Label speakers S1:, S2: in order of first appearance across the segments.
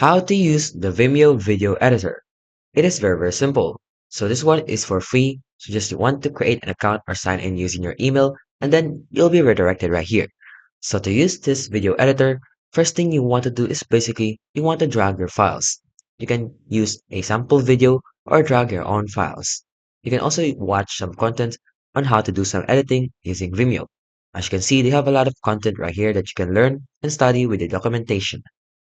S1: How to use the Vimeo Video Editor. It is very simple. So this one is for free. So just want to create an account or sign in using your email, and then you'll be redirected right here. So to use this video editor, first thing you want to do is basically you want to drag your files. You can use a sample video or drag your own files. You can also watch some content on how to do some editing using Vimeo. As you can see, they have a lot of content right here that you can learn and study with the documentation.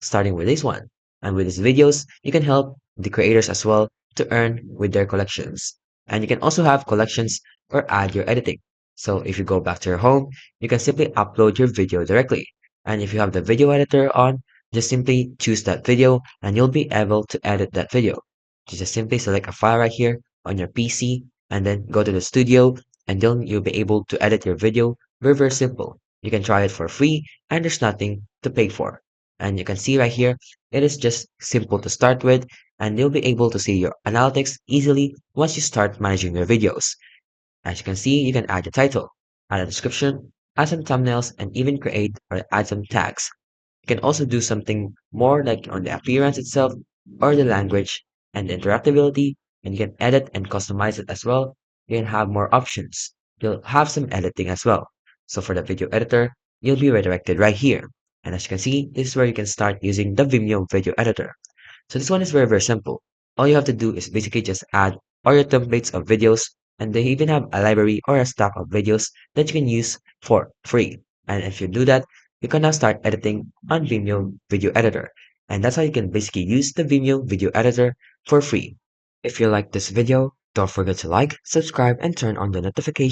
S1: Starting with this one. And with these videos, you can help the creators as well to earn with their collections. And you can also have collections or add your editing. So if you go back to your home, you can simply upload your video directly. And if you have the video editor on, just simply choose that video and you'll be able to edit that video. You just simply select a file right here on your PC and then go to the studio and then you'll be able to edit your video. Very simple. You can try it for free and there's nothing to pay for. And you can see right here, it is just simple to start with and you'll be able to see your analytics easily once you start managing your videos. As you can see, you can add a title, add a description, add some thumbnails, and even create or add some tags. You can also do something more like on the appearance itself or the language and the interactability, and you can edit and customize it as well. You can have more options. You'll have some editing as well. So for the video editor, you'll be redirected right here. And as you can see, this is where you can start using the Vimeo video editor. So this one is very simple. All you have to do is basically just add all your templates of videos, and they even have a library or a stack of videos that you can use for free. And if you do that, you can now start editing on Vimeo Video Editor. And that's how you can basically use the Vimeo Video Editor for free. If you like this video, don't forget to like, subscribe, and turn on the notifications